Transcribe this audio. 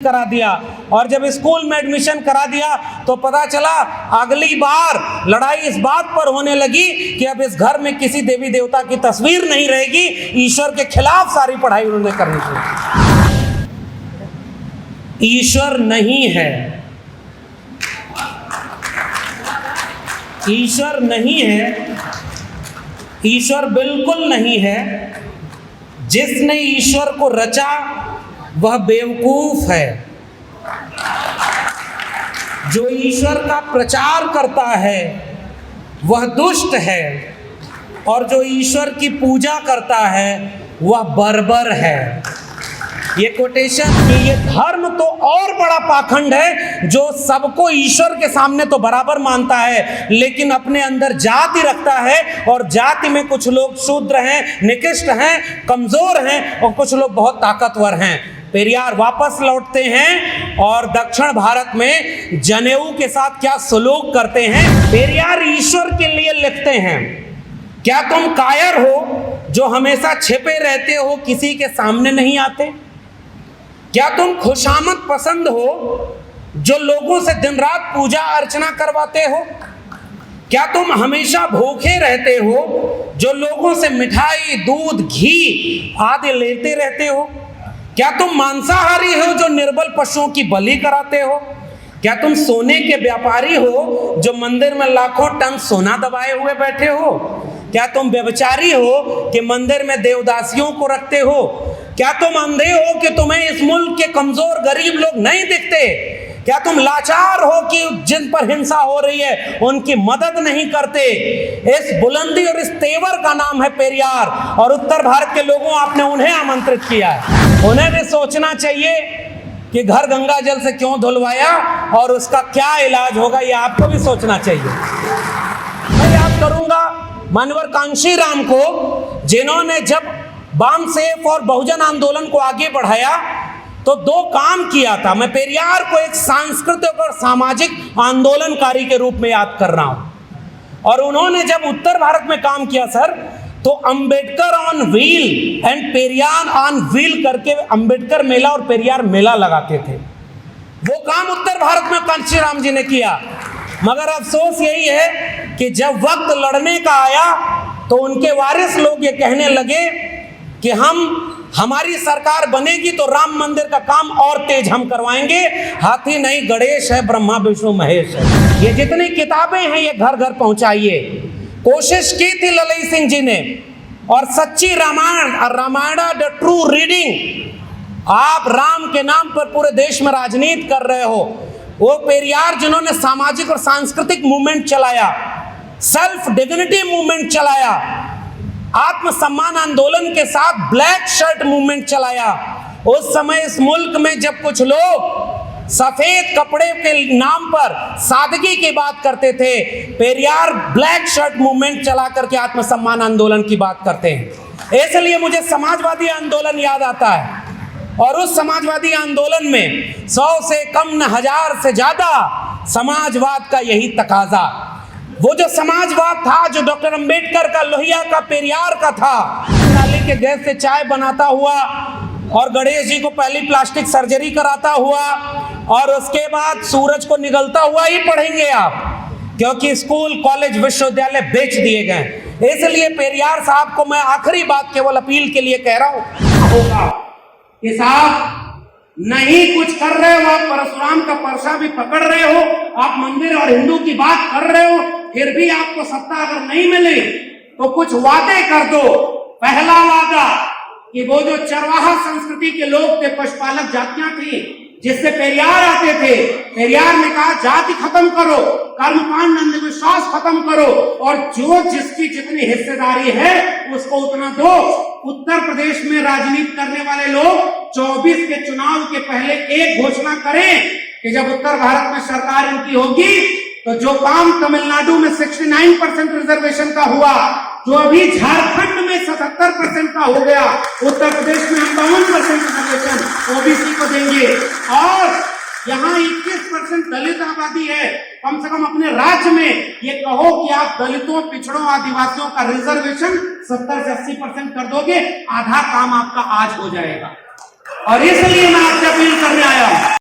करा दिया। और जब स्कूल में एडमिशन करा दिया तो पता चला अगली बार लड़ाई इस बात पर होने लगी कि अब इस घर में किसी देवी देवता की तस्वीर नहीं रहेगी, ईश्वर के खिलाफ सारी पढ़ाई उन्होंने करनी चाहिए। ईश्वर नहीं है, ईश्वर नहीं है, ईश्वर बिल्कुल नहीं है। जिसने ईश्वर को रचा वह बेवकूफ है। जो ईश्वर का प्रचार करता है वह दुष्ट है, और जो ईश्वर की पूजा करता है वह बर्बर है। ये कोटेशन कि ये धर्म तो और बड़ा पाखंड है जो सबको ईश्वर के सामने तो बराबर मानता है, लेकिन अपने अंदर जाति रखता है, और जाति में कुछ लोग शूद्र हैं, निकृष्ट हैं, कमजोर हैं, और कुछ लोग बहुत ताकतवर हैं। पेरियार वापस लौटते हैं और दक्षिण भारत में जनेऊ के साथ क्या सलूक करते हैं। पेरियार ईश्वर के लिए लिखते हैं, क्या तुम कायर हो जो हमेशा छिपे रहते हो, किसी के सामने नहीं आते? क्या तुम खुशामद पसंद हो जो लोगों से दिन रात पूजा अर्चना करवाते हो? क्या तुम हमेशा भूखे रहते हो जो लोगों से मिठाई, दूध, घी आदि लेते रहते हो? क्या तुम मांसाहारी हो जो निर्बल पशुओं की बलि कराते हो? क्या तुम सोने के व्यापारी हो जो मंदिर में लाखों टन सोना दबाए हुए बैठे हो? क्या तुम व्यभिचारी हो कि मंदिर में देवदासियों को रखते हो? क्या तुम अंधे हो कि तुम्हें इस मुल्क के कमजोर गरीब लोग नहीं दिखते? क्या तुम लाचार हो कि जिन पर हिंसा हो रही है उनकी मदद नहीं करते? इस बुलंदी और इस तेवर का नाम है पेरियार, और उत्तर भारत के लोगों आपने उन्हें आमंत्रित किया है। उन्हें भी सोचना चाहिए कि घर गंगा जल से क्यों धुलवाया और उसका क्या इलाज होगा, ये आपको भी सोचना चाहिए। मैं याद करूंगा मानवर कांशी राम को, जिन्होंने जब वाम सेफ और बहुजन आंदोलन को आगे बढ़ाया तो दो काम किया था। मैं पेरियार को एक सांस्कृतिक और सामाजिक आंदोलनकारी के रूप में याद कर रहा हूं। और उन्होंने जब उत्तर भारत में काम किया सर, तो Ambedkar on wheel and Periyar on wheel करके अंबेडकर मेला और पेरियार मेला लगाते थे। वो काम उत्तर भारत में कांशी राम जी ने किया। मगर अफसोस यही है कि जब वक्त लड़ने का आया तो उनके वारिस लोग ये कहने लगे कि हमारी सरकार बनेगी तो राम मंदिर का काम और तेज हम करवाएंगे। हाथी नहीं गणेश है, ब्रह्मा विष्णु महेश है। ये जितनी किताबें हैं ये घर घर पहुंचाइए। कोशिश की थी ललई सिंह जी ने, और सच्ची रामायण द ट्रू रीडिंग। आप राम के नाम पर पूरे देश में राजनीति कर रहे हो। वो पेरियार जिन्होंने सामाजिक और सांस्कृतिक मूवमेंट चलाया, सेल्फ डिग्निटी मूवमेंट चलाया, आत्मसम्मान आंदोलन के साथ ब्लैक शर्ट मूवमेंट चलाया। उस समय इस मुल्क में जब कुछ लोग सफेद कपड़े के नाम पर सादगी की बात करते थे, पेरियार ब्लैक शर्ट मूवमेंट चला करके आत्मसम्मान आंदोलन की बात करते हैं। इसलिए मुझे समाजवादी आंदोलन याद आता है, और उस समाजवादी आंदोलन में 100 से कम न 1000 से ज्यादा समाजवाद का यही तकाजा। वो जो समाजवाद था जो डॉक्टर अंबेडकर का, लोहिया का, पेरियार का था, नाली के गैस से चाय बनाता हुआ और गणेश जी को पहली प्लास्टिक सर्जरी कराता हुआ, और उसके बाद सूरज को निगलता हुआ ही पढ़ेंगे आप, क्योंकि स्कूल, कॉलेज, विश्वविद्यालय बेच दिए गए। इसलिए पेरियार साहब को मैं आखिरी बात केवल अपील के लिए कह रहा हूं होगा कि साहब नहीं कुछ कर रहे हो, आप परशुराम का परसा भी पकड़ रहे हो, आप मंदिर और हिंदू की बात कर रहे हो, फिर भी आपको सत्ता अगर नहीं मिले तो कुछ वादे कर दो। पहला वादा कि वो जो चरवाहा संस्कृति के लोग थे, पशुपालक जातियां थी जिससे पेरियार आते थे, पेरियार ने कहा जाति खत्म करो, कर्मकांड, अंधविश्वास खत्म करो, और जो जिसकी जितनी हिस्सेदारी है उसको उतना दो। उत्तर प्रदेश में राजनीति करने वाले लोग 24 के चुनाव के पहले एक घोषणा करें कि जब उत्तर भारत में सरकार इनकी होगी तो जो काम तमिलनाडु में 69% रिजर्वेशन का हुआ, जो अभी झारखंड में 77% का हो गया, उत्तर प्रदेश में 52% रिजर्वेशन ओबीसी को देंगे। और यहाँ 21% दलित आबादी है। कम से कम अपने राज्य में ये कहो कि आप दलितों, पिछड़ों, आदिवासियों का रिजर्वेशन 70 से 80% कर दोगे, आधा काम आपका आज हो जाएगा। और इसलिए मैं आपसे अपील करने आया हूं